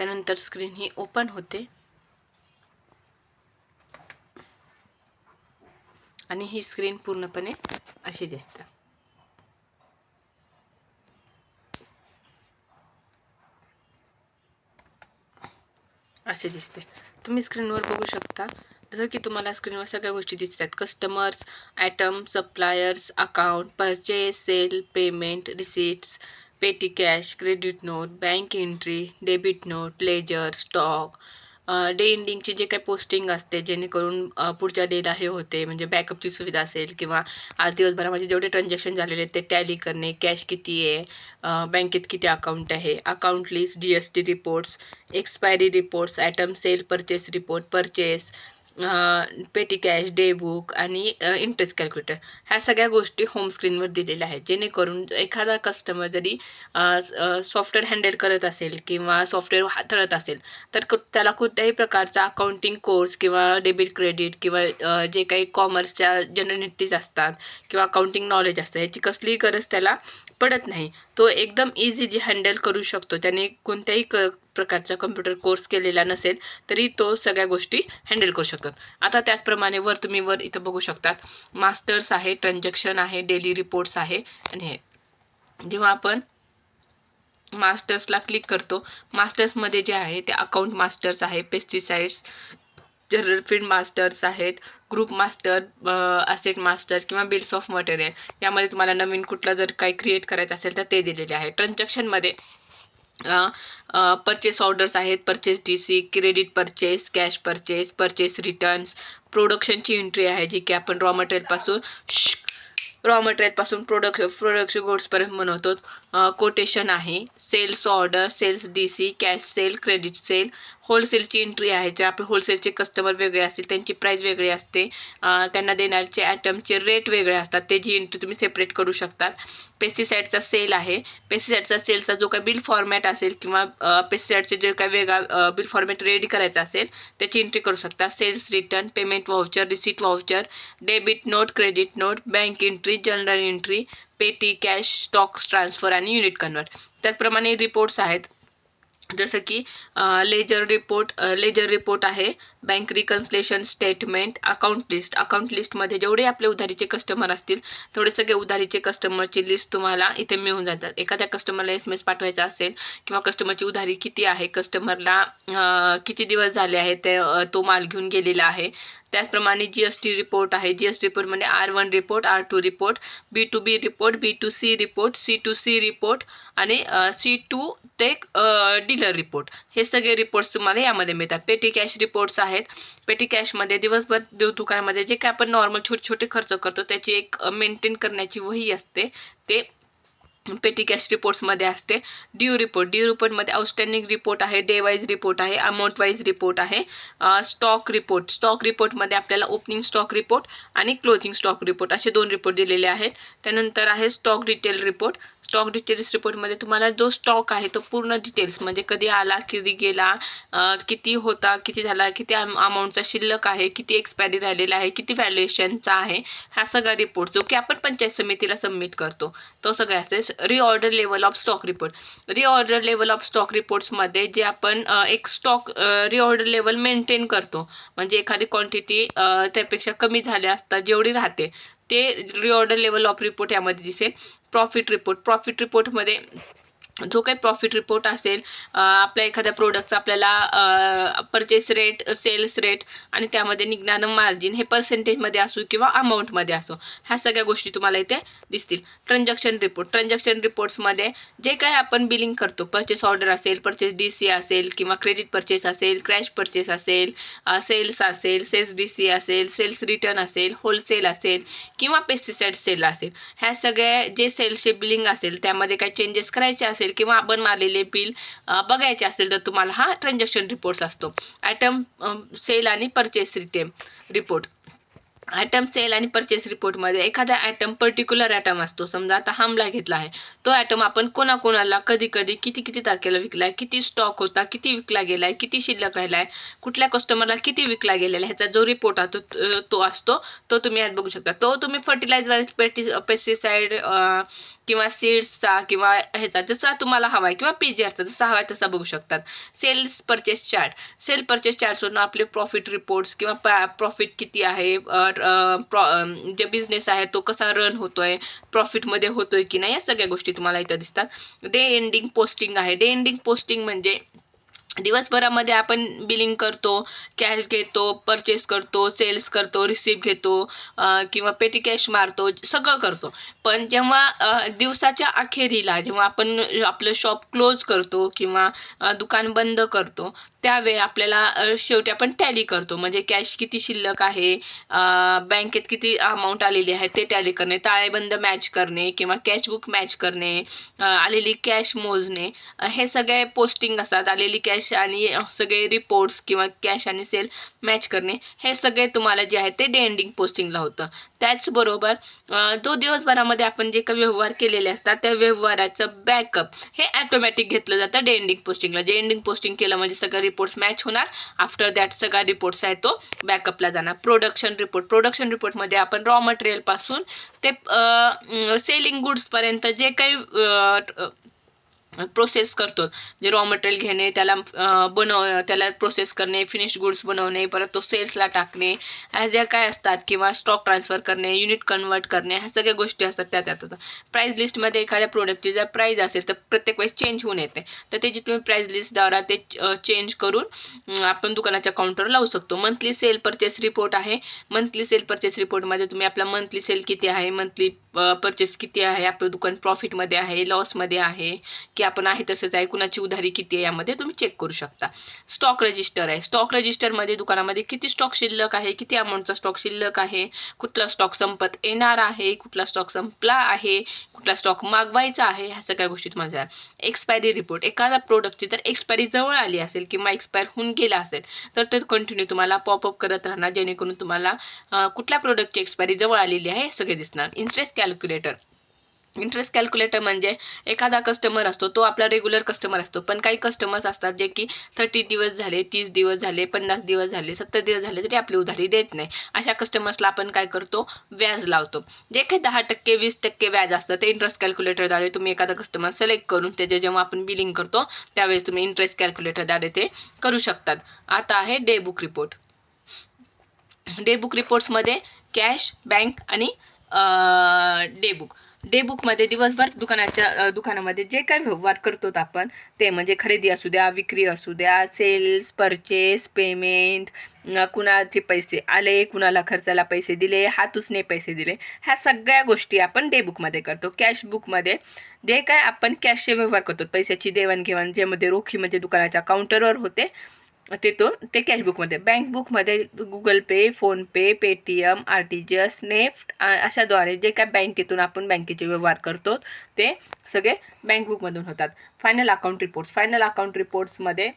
त्यानंतर स्क्रीन ही ओपन होते आणि ही स्क्रीन पूर्णपणे अशी दिसते. असे दिसते. तुम्ही स्क्रीनवर बघू शकता, जसं की तुम्हाला स्क्रीनवर सगळ्या गोष्टी दिसतात. Customers, item, suppliers, account, purchase, sale, payment, receipts, petty cash, credit note, bank entry, debit note, ledger, stock, day एंडिंगची जे काही पोस्टिंग असते, जेणेकरून पुढच्या डेला हे होते, म्हणजे बॅकअपची सुविधा असेल किंवा आज दिवसभरामध्ये जेवढे ट्रान्झॅक्शन झालेले आहेत ते टॅली करणे, कॅश किती आहे, बँकेत किती अकाउंट आहे, account list, GST reports, expiry reports, item sale purchase report, purchase, petty cash, day book आणि इंटरेस्ट कॅल्क्युलेटर, ह्या सगळ्या गोष्टी होम स्क्रीनवर दिलेल्या आहेत. जेणेकरून एखादा कस्टमर जरी सॉफ्टवेअर हँडल करत असेल किंवा सॉफ्टवेअर हाताळत असेल, तर त्याला कोणत्याही प्रकारचा अकाउंटिंग कोर्स किंवा डेबिट क्रेडिट किंवा जे काही कॉमर्सच्या जनरल असतात किंवा अकाउंटिंग नॉलेज असतं, याची कसलीही गरज त्याला पडत नाही. तो एकदम इझिली हँडल करू शकतो. त्याने कोणत्याही प्रकारचा कम्प्युटर कोर्स केलेला नसेल तरी तो सगळ्या गोष्टी हँडल करू शकतात. आता त्याचप्रमाणे तुम्ही इथं बघू शकतात, मास्टर्स आहे, ट्रान्झॅक्शन आहे, डेली रिपोर्ट्स आहे आणि हे जेव्हा आपण मास्टर्सला क्लिक करतो, मास्टर्समध्ये जे आहे ते अकाउंट मास्टर्स आहे, पेस्टिसाइड्स, जनरल फील्ड मास्टर्स आहेत, ग्रुप मास्टर, असेट मास्टर किंवा बिल्स ऑफ मटेरियल, यामध्ये तुम्हाला नवीन कुठलं जर काही क्रिएट करायचं असेल तर ते दिलेले आहे. ट्रान्झॅक्शनमध्ये परचेस ऑर्डर्स आहेत, purchase DC, credit purchase, cash purchase, purchase returns, प्रोडक्शनची एंट्री आहे जी की आपण रॉ मटेरियलपासून प्रोडक्शन गुड्सपर्यंत बनवतो. कोटेशन आहे, sales order, sales DC, cash sale, credit sale, होलसेलची एंट्री आहे, जे आपले होलसेलचे कस्टमर वेगळे असतील त्यांची प्राईस वेगळी असते, त्यांना देणारचे आयटमचे रेट वेगळे असतात, त्याची एंट्री तुम्ही सेपरेट करू शकतात. पेस्टिसाइडचा सेल आहे, पेस्टिसाइडचा सेलचा जो काही बिल फॉर्मॅट असेल किंवा पेस्टिसाइडचे जे काही वेगळा बिल फॉर्मॅट रेडी करायचा असेल त्याची एंट्री करू शकता. Sales return, payment voucher, receipt voucher, debit note, credit note, bank entry, general entry, petty cash, stock transfer आणि युनिट कन्वर्ट. त्याचप्रमाणे रिपोर्ट्स आहेत, जसं की लेजर रिपोर्ट आहे, बँक रिकन्सिलेशन स्टेटमेंट, अकाउंट लिस्टमध्ये जेवढे आपले उधारीचे कस्टमर असतील तेवढे सगळे उधारीचे कस्टमरची लिस्ट तुम्हाला इथे मिळून जातात. एखाद्या कस्टमरला SMS पाठवायचा असेल किंवा कस्टमरची उधारी किती आहे, कस्टमरला किती दिवस झाले आहेत ते तो माल घेऊन गेलेला आहे. त्याचप्रमाणे GST रिपोर्ट आहे, GST रिपोर्टमध्ये R1 report, R2 report, B2B report, B2C report, C2C report आणि C2 ते डीलर रिपोर्ट, हे सगळे रिपोर्ट्स तुम्हाला यामध्ये मिळतात. पेटी कॅश रिपोर्ट्स आहेत, पेटी कॅशमध्ये दिवसभर दुकानामध्ये जे काय आपण नॉर्मल छोटे छोटे खर्च करतो त्याची एक मेंटेन करण्याची वही असते, ते पेटी कॅश रिपोर्ट्समध्ये असते. ड्यू रिपोर्टमध्ये आउटस्टँडिंग रिपोर्ट आहे, डे वाईज रिपोर्ट आहे, अमाऊंट वाईज रिपोर्ट आहे. स्टॉक रिपोर्टमध्ये आपल्याला ओपनिंग स्टॉक रिपोर्ट आणि क्लोजिंग स्टॉक रिपोर्ट असे 2 रिपोर्ट दिलेले आहेत. त्यानंतर आहे stock detail report. Stock details रिपोर्टमध्ये तुम्हाला जो स्टॉक आहे तो पूर्ण डिटेल्स, म्हणजे कधी आला, कधी गेला, किती होता, किती झाला, किती अमाऊंटचा शिल्लक आहे, किती एक्सपायरी राहिलेला आहे, किती व्हॅल्युएशनचा आहे, हा सगळा रिपोर्ट जो की आपण पंचायत समितीला सबमिट करतो तो सगळा असते. रिऑर्डर लेवल ऑफ स्टॉक रिपोर्ट्समध्ये जे आपण एक स्टॉक रिऑर्डर लेवल मेंटेन करतो, म्हणजे एखादी क्वांटिटी त्यापेक्षा कमी झाल्या असता जेवढी राहते ते रिऑर्डर लेवल ऑफ रिपोर्ट यामध्ये दिसेल. प्रॉफिट रिपोर्टमध्ये जो काही प्रॉफिट रिपोर्ट असेल, आपल्या एखाद्या प्रोडक्टचा आपल्याला परचेस रेट, सेल्स रेट आणि त्यामध्ये निघणारं मार्जिन हे पर्सेंटेजमध्ये असो किंवा अमाऊंटमध्ये असो, ह्या सगळ्या गोष्टी तुम्हाला इथे दिसतील. ट्रान्झॅक्शन रिपोर्ट्समध्ये जे काही आपण बिलिंग करतो, परचेस ऑर्डर असेल, परचेस DC असेल किंवा क्रेडिट परचेस असेल, क्रॅश परचेस असेल, सेल्स DC असेल, सेल्स रिटर्न असेल, होलसेल असेल किंवा पेस्टिसाइड सेल असेल, ह्या सगळ्या जे सेल्सचे बिलिंग असेल त्यामध्ये काही चेंजेस करायचे असेल किंवा आपण मारलेले बिल बघायचे असेल तर तुम्हाला हा ट्रान्झॅक्शन रिपोर्ट्स असतो. आयटम सेल आणि परचेस रिपोर्ट. आयटम सेल आणि परचेस रिपोर्टमध्ये एखादा आयटम पर्टिक्युलर आयटम असतो. समजा आता आमला घेतला आहे, तो आयटम आपण कोणाकोणाला कधी कधी किती किती तारखेला विकलाय, किती स्टॉक होता, किती विकला गेलाय, किती शिल्लक राहिलाय, कुठल्या कस्टमरला किती विकला गेलेला आहे, ह्याचा जो रिपोर्ट तो असतो, तो तुम्ही यात बघू शकता. तो तुम्ही फर्टिलायझर, पेस्टिसाइड किंवा सीड्सचा किंवा ह्याचा जसा तुम्हाला हवाय किंवा पीजीआरचा जसा हवाय तसा बघू शकतात. सेल परचेस चार्टवरून आपले प्रॉफिट रिपोर्ट्स किंवा प्रॉफिट किती आहे, जे बिझनेस आहे तो कसा रन होतोय, प्रॉफिटमध्ये होतोय की नाही, या सगळ्या गोष्टी तुम्हाला इथं दिसतात. डे एंडिंग पोस्टिंग आहे. डे एंडिंग पोस्टिंग म्हणजे दिवसभरामध्ये आपण बिलिंग करतो, कॅश घेतो, परचेस करतो, सेल्स करतो, रिसिप्ट घेतो किंवा पेटी कॅश मारतो, सगळं करतो. पण जेव्हा दिवसाच्या अखेरीला जेव्हा आपण आपलं शॉप क्लोज करतो किंवा दुकान बंद करतो, त्यावेळी आपल्याला शेवटी आपण टॅली करतो. म्हणजे कॅश किती शिल्लक आहे, बँकेत किती अमाऊंट आलेली आहे ते टॅली करणे, ताळेबंद मॅच करणे किंवा कॅशबुक मॅच करणे, आलेली कॅश मोजणे, हे सगळे पोस्टिंग असतात. आलेली कॅश आणि सगळे रिपोर्ट्स किंवा कॅश आणि सेल मॅच करणे, हे सगळे तुम्हाला जे आहे ते डे एंडिंग पोस्टिंगला होतं. त्याचबरोबर जो दिवसभरामध्ये आपण जे काही व्यवहार केलेले असतात त्या व्यवहाराचं बॅकअप हे ॲटोमॅटिक घेतलं जातं डे एंडिंग पोस्टिंगला. डे एंडिंग पोस्टिंग केलं म्हणजे सगळे रिपोर्ट्स मॅच होणार. आफ्टर दॅट सगळा रिपोर्ट्स आहे तो बॅकअपला जाणार. प्रोडक्शन रिपोर्टमध्ये आपण रॉ मटेरियलपासून ते सेलिंग गुड्सपर्यंत जे काही प्रोसेस करतो, जे रॉ मटेरियल घेणे, त्याला प्रोसेस करणे, फिनिश गुड्स बनवणे, परत तो सेल्सला टाकणे, ह्या ज्या काय असतात, किंवा स्टॉक ट्रान्सफर करणे, युनिट कन्वर्ट करणे, ह्या सगळ्या गोष्टी असतात त्यात येतात. प्राईस लिस्टमध्ये एखाद्या प्रोडक्टची जर प्राईस असेल तर प्रत्येक वेळेस चेंज होऊन येते, तर त्याची तुम्ही प्राईस लिस्टद्वारा ते चेंज करून आपण दुकानाच्या काउंटरवर लावू शकतो. मंथली सेल परचेस रिपोर्ट आहे. मंथली सेल परचेस रिपोर्टमध्ये तुम्ही आपला मंथली सेल किती आहे, मंथली परचेस किती आहे, आपलं दुकान प्रॉफिटमध्ये आहे, लॉसमध्ये आहे की आपण आहे तसंच आहे, कुणाची उधारी किती आहे, यामध्ये तुम्ही चेक करू शकता. स्टॉक रजिस्टर आहे. स्टॉक रजिस्टरमध्ये दुकानामध्ये किती स्टॉक शिल्लक आहे, किती अमाऊंटचा स्टॉक शिल्लक आहे, कुठला स्टॉक संपत येणार आहे, कुठला स्टॉक संपला आहे, कुठला स्टॉक मागवायचा आहे, ह्या सगळ्या गोष्टी तुम्हाला. Expiry report. एखाद्या प्रोडक्टची जर एक्सपायरी जवळ आली असेल किंवा एक्सपायर होऊन गेला असेल तर ते कंटिन्यू तुम्हाला पॉपअप करत राहणार, जेणेकरून तुम्हाला कुठल्या प्रोडक्टची एक्सपायरी जवळ आलेली आहे हे सगळे दिसणार. इंटरेस्ट कॅल्क्युलेटर म्हणजे एखादा कस्टमर असतो, तो आपला रेग्युलर कस्टमर असतो, पण काही कस्टमर्स असतात जे की 30 दिवस झाले, 30 दिवस झाले, 50 दिवस झाले, 70 दिवस झाले तरी आपली उधारी देत नाही. अशा कस्टमर्सला आपण काय करतो, व्याज लावतो. जे काही 10%, 20% व्याज असतं ते इंटरेस्ट कॅल्क्युलेटरद्वारे तुम्ही एखादा कस्टमर सिलेक्ट करून त्याचे जेव्हा आपण बिलिंग करतो त्यावेळेस तुम्ही इंटरेस्ट कॅल्क्युलेटरद्वारे ते करू शकतात. आता आहे day book report. Day book रिपोर्ट्समध्ये कॅश, बँक आणि डे बुकमध्ये दिवसभर दुकानामध्ये जे काही व्यवहार करतो आपण ते, म्हणजे खरेदी असू द्या, विक्री असू द्या, सेल्स, परचेस, पेमेंट, कुणाचे पैसे आले, कुणाला खर्चाला पैसे दिले, हातूसने पैसे दिले, ह्या सगळ्या गोष्टी आपण डे बुकमध्ये करतो. कॅश बुकमध्ये जे काय आपण कॅशचे व्यवहार करतो, पैशाची देवाणघेवाण जेमध्ये रोखी म्हणजे दुकानाच्या काउंटरवर होते ते कॅश बुकमध्ये. बँक बुकमध्ये गुगल पे, फोनपे, पेटीएम, RTGS, नेफ्ट अशाद्वारे जे काय बँकेतून आपण बँकेचे व्यवहार करतो ते सगळे बँक बुकमधून होतात. फायनल अकाउंट रिपोर्ट्समध्ये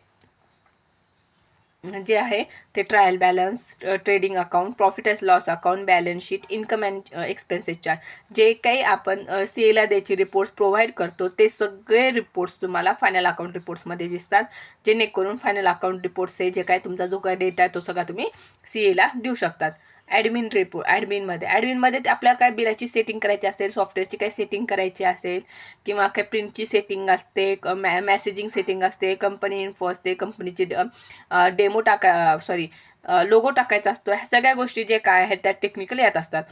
जे आहे ते trial balance, trading account, profit and loss account, balance sheet, income and expenses chart, जे काही आपण CAला द्यायचे रिपोर्ट्स प्रोव्हाइड करतो ते सगळे रिपोर्ट्स तुम्हाला फायनल अकाउंट रिपोर्ट्समध्ये दिसतात, जेणेकरून फायनल अकाउंट रिपोर्ट्सचे जे काय तुमचा जो काय डेटा आहे तो सगळा तुम्ही CAला देऊ शकतात. ॲडमिनमध्ये आपल्याला काय बिलाची सेटिंग करायची असेल, सॉफ्टवेअरची काही सेटिंग करायची असेल किंवा काय प्रिंटची सेटिंग असते, मॅसेजिंग सेटिंग असते, कंपनी इन्फो असते, कंपनीची लोगो टाकायचा असतो, ह्या सगळ्या गोष्टी जे काय आहेत त्या टेक्निकल यात असतात.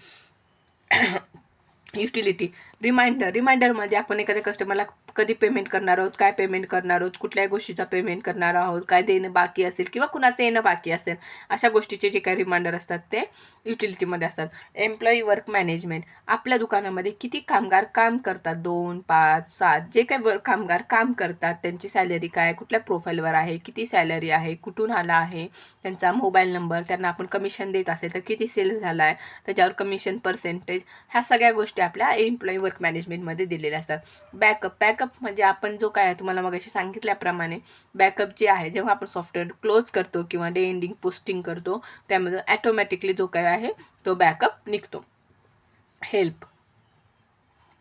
युटिलिटी. रिमाइंडरमध्ये आपण एखाद्या कस्टमरला कधी पेमेंट करणार आहोत, काय पेमेंट करणार आहोत, कुठल्याही गोष्टीचा पेमेंट करणार आहोत, काय देणं बाकी असेल किंवा कुणाचं येणं बाकी असेल, अशा गोष्टीचे जे काही रिमाइंडर असतात ते युटिलिटीमध्ये असतात. Employee work management. आपल्या दुकानामध्ये किती कामगार काम करतात, 2, 5, 7 जे काही कामगार काम करतात त्यांची सॅलरी काय, कुठल्या प्रोफाईलवर आहे, किती सॅलरी आहे, कुठून आला आहे, त्यांचा मोबाईल नंबर, त्यांना आपण कमिशन देत असेल तर किती सेल्स झाला आहे, त्याच्यावर कमिशन पर्सेंटेज, ह्या सगळ्या गोष्टी आपल्या एम्प्लॉई वर्क मॅनेजमेंटमध्ये दिलेल्या असतात. बॅकअप बॅकअप म्हणजे आपण जो काय आहे तुम्हाला मगाशी सांगितल्याप्रमाणे बॅकअप जे आहे जेव्हा आपण सॉफ्टवेअर क्लोज करतो किंवा डे एंडिंग पोस्टिंग करतो त्यामध्ये ॲटोमॅटिकली जो काय आहे तो बॅकअप निघतो.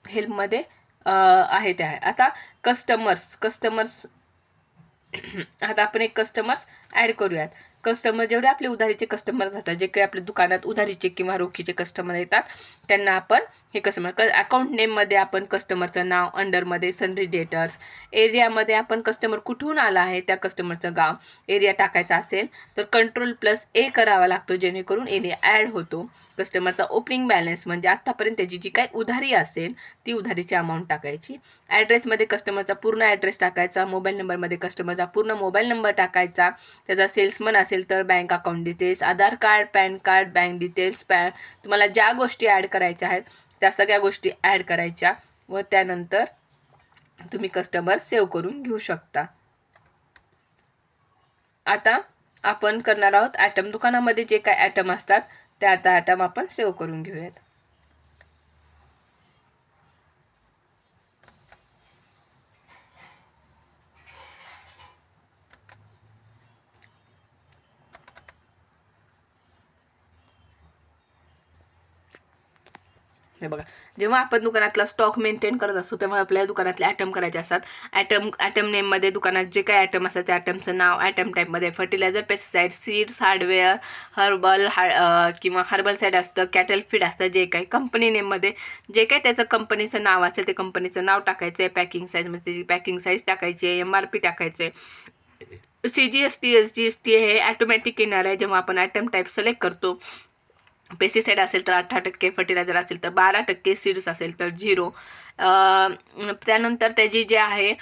हेल्पमध्ये आहे ते आहे. आता कस्टमर्स आता आपण एक कस्टमर्स ॲड करूयात. कस्टमर जेवढे आपले उधारीचे कस्टमर जातात, जे काही आपल्या दुकानात उधारीचे किंवा रोखीचे कस्टमर येतात त्यांना आपण हे कस्टमर अकाउंट नेममध्ये आपण कस्टमरचं नाव, अंडरमध्ये सन्ड्री डेटर्स, एरियामध्ये आपण कस्टमर कुठून आला आहे त्या कस्टमरचं गाव एरिया टाकायचा असेल तर कंट्रोल+A करावा लागतो जेणेकरून एरिया ॲड होतो. कस्टमरचा ओपनिंग बॅलन्स म्हणजे आत्तापर्यंत त्याची जी काही उधारी असेल ती उधारीची अमाऊंट टाकायची. ॲड्रेसमध्ये कस्टमरचा पूर्ण ॲड्रेस टाकायचा. मोबाईल नंबरमध्ये कस्टमरचा पूर्ण मोबाईल नंबर टाकायचा. त्याचा सेल्समन असेल तर bank account details, Aadhaar card, PAN card, bank details, तुम्हाला ज्या गोष्टी ॲड करायच्या आहेत त्या सगळ्या गोष्टी ॲड करायच्या व त्यानंतर तुम्ही कस्टमर सेव्ह करून घेऊ शकता. आता आपण करणार आहोत ॲटम. दुकानामध्ये जे काय ॲटम असतात ते आता ॲटम आपण सेव्ह करून घेऊयात. हे बघा, जेव्हा आपण दुकानातला स्टॉक मेंटेन करत असतो तेव्हा आपल्याला दुकानातले ॲटम करायचे असतात. ॲटम नेममध्ये दुकानात जे काही ॲटम असतात त्या ॲटमचं नाव, ॲटम टाईपमध्ये फर्टिलायझर, पेस्टिसाइड, सीड्स, हार्डवेअर, किंवा हर्बल साईड असतं, कॅटल फीड असतं. जे काही कंपनी नेममध्ये जे काही त्याचं कंपनीचं नाव असेल ते कंपनीचं नाव टाकायचं आहे. पॅकिंग साईजमध्ये त्याची पॅकिंग साईज टाकायची आहे. MRP टाकायचं आहे. CGST SGST हे ॲटोमॅटिक येणार आहे जेव्हा आपण ॲटम टाईप सिलेक्ट करतो. पेस्टिसाइड असेल तर 18%, फर्टिलायझर असेल तर 12%, सीड्स असेल तर 0. त्यानंतर त्याची जे आहे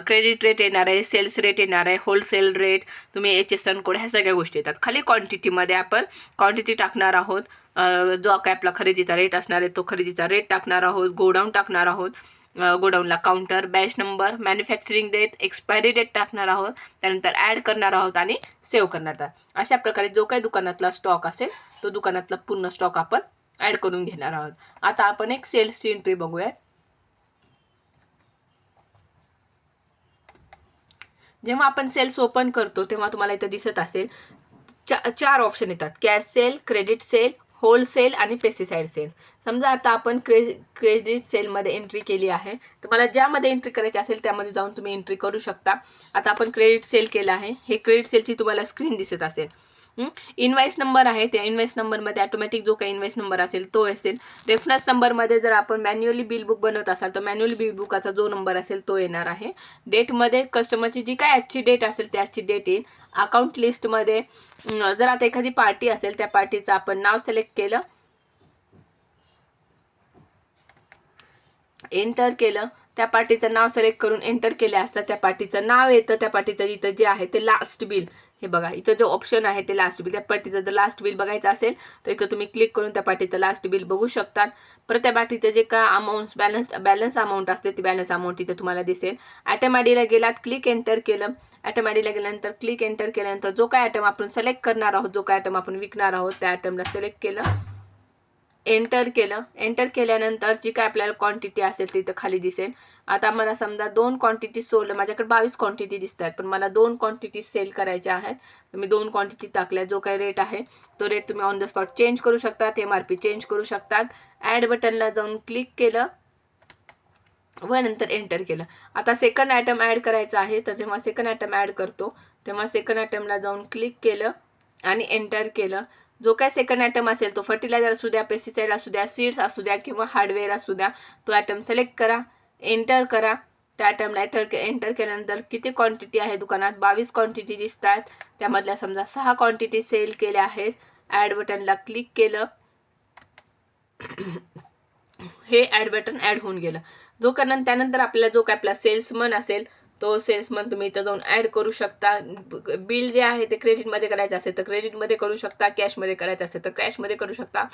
क्रेडिट रेट येणार आहे, सेल्स रेट येणार आहे, होलसेल रेट, तुम्ही HSN कोड, ह्या सगळ्या गोष्टी येतात. खाली क्वांटिटीमध्ये आपण क्वांटिटी टाकणार आहोत. जो काय आपला खरेदीचा रेट असणार आहे तो खरेदीचा रेट टाकणार आहोत. गोडाऊन टाकणार आहोत. गोडाऊनला counter, batch number, manufacturing date, expiry date टाकणार आहोत. त्यानंतर ॲड करणार आहोत आणि सेव्ह करणार आहोत. अशा प्रकारे जो काही दुकानातला स्टॉक असेल तो दुकानातला पूर्ण स्टॉक आपण ॲड करून घेणार आहोत. आता आपण एक सेल्सची एंट्री बघूयात. जेव्हा आपण सेल्स ओपन करतो तेव्हा तुम्हाला इथं दिसत असेल 4 ऑप्शन येतात. Cash sale, credit sale, wholesale आणि पेस्टिसाइड सेल. समजा आता आपण क्रेडिट सेलमध्ये एंट्री केली आहे तर मला ज्यामध्ये एंट्री करायची असेल त्यामध्ये जाऊन तुम्ही एंट्री करू शकता. आता आपण क्रेडिट सेल केलं आहे. हे क्रेडिट सेलची तुम्हाला स्क्रीन दिसत असेल. इनवाईस नंबर आहे, त्या इनवाईस नंबरमध्ये ऑटोमॅटिक जो काही इनवाईस नंबर असेल तो असेल. रेफरन्स नंबरमध्ये जर आपण मॅन्युअली बिल बुक बनवत असाल तर मॅन्युअली बिल बुकाचा जो नंबर असेल तो येणार आहे. डेटमध्ये कस्टमरची जी काय आजची डेट असेल त्याची डेट येईल. अकाउंट लिस्टमध्ये जर आता एखादी पार्टी असेल त्या पार्टीचं आपण नाव सिलेक्ट केलं, एंटर केलं, त्या पार्टीचं नाव सिलेक्ट करून एंटर केले असता त्या पार्टीचं नाव येतं. त्या पार्टीचं इथं जे आहे ते लास्ट बिल, हे बघा इथं जो ऑप्शन आहे ते लास्ट बिल, त्या पार्टीचं जर लास्ट बिल बघायचं असेल तर इथं तुम्ही क्लिक करून त्या पार्टीचं लास्ट बिल बघू शकतात. परत त्या पार्टीचं जे काय अमाऊंट बॅलन्स अमाऊंट असते ती बॅलन्स अमाऊंट इथं तुम्हाला दिसेल. ॲटम आयडीला गेलात, क्लिक एंटर केलं. ॲटम आयडीला गेल्यानंतर क्लिक एंटर केल्यानंतर जो काय ॲटम आपण सिलेक्ट करणार आहोत, जो काय ॲटम आपण विकणार आहोत त्या ॲटमला सिलेक्ट केलं, एंटर केलं. एंटर केल्यानंतर जी काय आपल्याला क्वांटिटी असेल ती इथं खाली दिसेल. आता मला समजा 2 क्वांटिटी सोल्ड, माझ्याकडे 22 क्वांटिटी दिसत आहेत पण मला 2 क्वांटिटी सेल करायच्या आहेत. तर मी 2 क्वांटिटी टाकल्या. जो काही रेट आहे तो रेट तुम्ही ऑन द स्पॉट चेंज करू शकतात, MRP चेंज करू शकतात. ॲड बटनला जाऊन क्लिक केलं व नंतर एंटर केलं. आता सेकंड आयटम ॲड करायचा आहे तर जेव्हा सेकंड आयटम ॲड करतो तेव्हा सेकंड आयटमला जाऊन क्लिक केलं आणि एंटर केलं. जो काय सेकंड आयटम असेल तो फर्टिलायझर असू द्या, पेस्टिसाइड असू द्या, सीड्स असू द्या किंवा हार्डवेअर असू द्या, तो आयटम सिलेक्ट करा, एंटर करा. त्या आयटमला एंटर केल्यानंतर किती क्वांटिटी आहे दुकानात 22 क्वांटिटी दिसतात. त्यामधल्या समजा 6 क्वांटिटी सेल केल्या आहेत. ॲड बटनला क्लिक केलं, हे ॲड बटन ॲड होऊन गेलं. त्यानंतर आपल्याला जो काय आपला सेल्समन असेल तो सेल्समन तुम्ही इथं जाऊन ॲड करू शकता. बिल जे आहे ते क्रेडिटमध्ये करायचं असेल तर क्रेडिटमध्ये करू शकता, कॅशमध्ये करायचं असेल तर कॅशमध्ये करू शकता.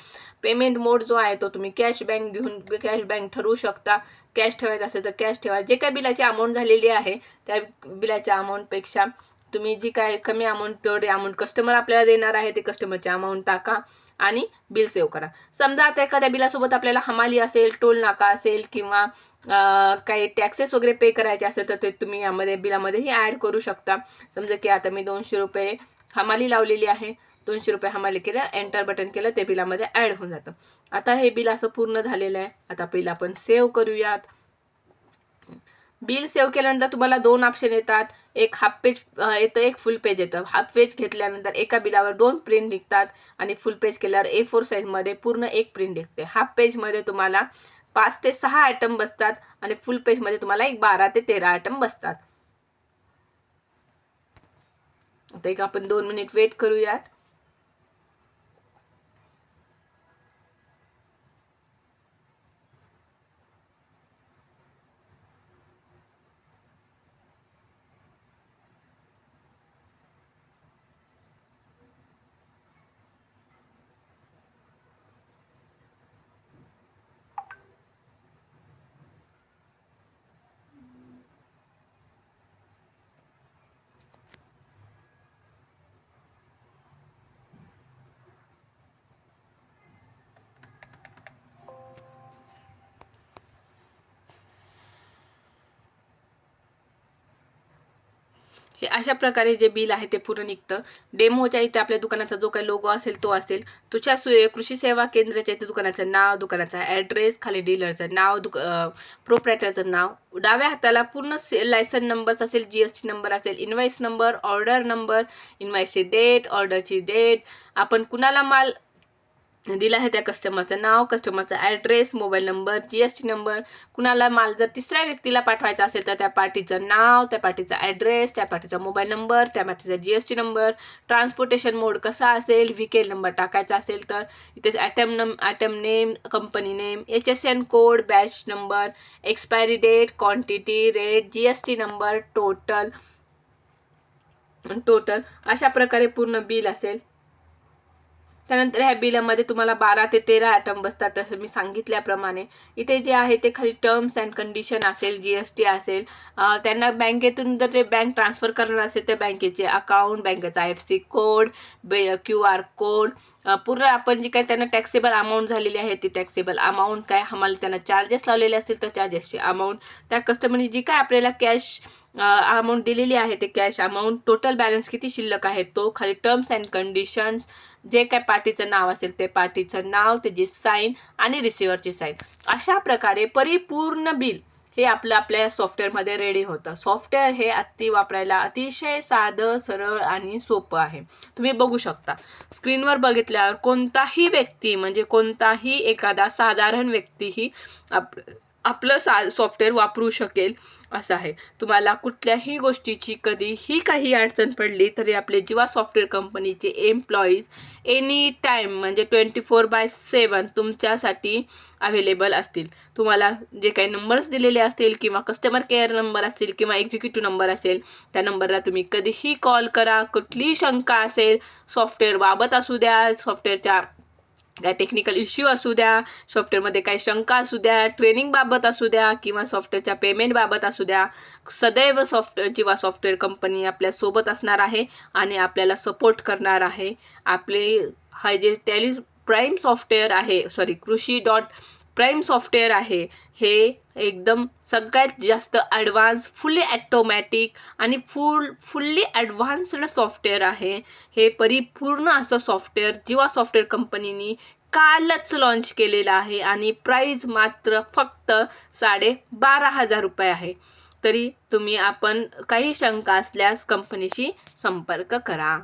पेमेंट मोड जो आहे तो तुम्ही कॅश बँक ठरवू शकता. कॅश ठेवायचं असेल तर कॅश ठेवा. जे काही बिलाची अमाऊंट झालेली आहे त्या बिलाच्या अमाऊंटपेक्षा तुम्ही जी काय कमी अमाऊंट तेवढी अमाऊंट कस्टमर आपल्याला देणार आहे ते कस्टमरची अमाऊंट टाका आणि बिल सेव्ह करा. समजा आता एखाद्या बिलासोबत आपल्याला हमाली असेल, टोल नाका असेल किंवा काही टॅक्सेस वगैरे पे करायचे असेल तर ते तुम्ही यामध्ये बिलामध्येही ॲड करू शकता. समजा की आता मी 200 रुपये हमाली लावलेली आहे, 200 रुपये हमाली केलं, एंटर बटन केलं, ते बिलामध्ये ॲड होऊन जातं. आता हे बिल असं पूर्ण झालेलं आहे. आता बिल आपण सेव्ह करूयात. बिल सेव्ह केल्यानंतर तुम्हाला 2 ऑप्शन येतात. एक हाफ पेज येतं, एक फुल पेज येतं. हाफ पेज घेतल्यानंतर एका बिलावर 2 प्रिंट निघतात आणि फुल पेज केल्यावर A4 साईजमध्ये पूर्ण एक प्रिंट निघते. हाफ पेजमध्ये तुम्हाला 5 ते 6 आयटम बसतात आणि फुल पेजमध्ये तुम्हाला 12 ते 13 आयटम बसतात. आता एक आपण 2 मिनिट वेट करूयात. हे अशा प्रकारे जे बिल आहे ते पूर्ण निघतं. डेमोच्या इथे आपल्या दुकानाचा जो काही लोगो असेल तो असेल. तुझ्या कृषी सेवा केंद्राच्या इथे दुकानाचं नाव, दुकानाचा ॲड्रेस, खाली डीलरचं नाव, प्रोप्रायटरचं नाव, डाव्या हाताला पूर्ण लायसन नंबर्स असेल, GST नंबर असेल, इनवाईस नंबर, ऑर्डर नंबर, इनवाईसची डेट, ऑर्डरची डेट, आपण कुणाला माल दिला आहे त्या कस्टमरचं नाव, कस्टमरचा ॲड्रेस, मोबाईल नंबर, GST नंबर, कुणाला माल जर तिसऱ्या व्यक्तीला पाठवायचा असेल तर त्या पार्टीचं नाव, त्या पार्टीचा ॲड्रेस, त्या पार्टीचा मोबाईल नंबर, त्या पार्टीचा GST नंबर, ट्रान्सपोर्टेशन मोड कसा असेल, व्हीकेल नंबर टाकायचा असेल तर इथेच item name, company name, HSN code, batch number, expiry date, quantity, rate, GST number, total अशा प्रकारे पूर्ण बिल असेल. त्यानंतर ह्या बिलामध्ये तुम्हाला 12 ते 13 आयटम बसतात. तसं मी सांगितल्याप्रमाणे इथे जे आहे ते खाली टर्म्स अँड कंडिशन असेल, GST असेल. त्यांना बँकेतून जर ते बँक ट्रान्सफर करणार असेल तर बँकेचे अकाउंट, बँकेचा IFSC कोड, QR कोड, पूर्ण आपण जी काही त्यांना टॅक्सेबल अमाऊंट झालेली आहे ती टॅक्सेबल अमाऊंट काय, आम्हाला त्यांना चार्जेस लावलेले असतील तर चार्जेसची अमाऊंट, त्या कस्टमरने जी काय आपल्याला कॅश अमाऊंट दिलेली आहे ते कॅश अमाऊंट, टोटल बॅलन्स किती शिल्लक आहे तो, खाली टर्म्स अँड कंडिशन्स, जे काय पार्टीचं नाव असेल ते पार्टीचं नाव, त्याची साईन आणि रिसिव्हरची साईन. अशा प्रकारे परिपूर्ण बिल हे आपल्या सॉफ्टवेअरमध्ये रेडी होतं. सॉफ्टवेअर हे वापरायला अतिशय साधं, सरळ आणि सोपं आहे. तुम्ही बघू शकता स्क्रीनवर बघितल्यावर कोणताही व्यक्ती म्हणजे कोणताही एखादा साधारण व्यक्तीही आपलं सॉफ्टवेअर वापरू शकेल असं आहे. तुम्हाला कुठल्याही गोष्टीची कधीही काही अडचण पडली तरी आपले जीवा सॉफ्टवेअर कंपनीचे एम्प्लॉईज एनी टाईम म्हणजे 24/7 तुमच्यासाठी अवेलेबल असतील. तुम्हाला जे काही नंबर्स दिलेले असतील किंवा कस्टमर केअर नंबर असतील किंवा एक्झिक्युटिव्ह नंबर असेल त्या नंबरला तुम्ही कधीही कॉल करा. कुठलीही शंका असेल, सॉफ्टवेअरबाबत असू द्या, सॉफ्टवेअरच्या काय टेक्निकल इश्यू असू द्या, सॉफ्टवेअरमध्ये काही शंका असू द्या, ट्रेनिंगबाबत असू द्या किंवा सॉफ्टवेअरच्या पेमेंटबाबत असू द्या, सदैव जीवा सॉफ्टवेअर कंपनी आपल्यासोबत असणार आहे आणि आपल्याला सपोर्ट करणार आहे. आपले हा जे प्राईम सॉफ्टवेअर आहे, कृषी.प्राईम सॉफ्टवेअर आहे, हे एकदम सगळ्यात जास्त ॲडव्हान्स, फुल्ली ॲटोमॅटिक आणि फुल्ली ॲडव्हान्स्ड सॉफ्टवेअर आहे. हे परिपूर्ण असं सॉफ्टवेअर जीवा सॉफ्टवेअर कंपनीनी कालच लॉन्च केलेलं आहे आणि प्राईज मात्र फक्त 12,500 रुपये आहे. तरी तुम्ही काही शंका असल्यास कंपनीशी संपर्क करा.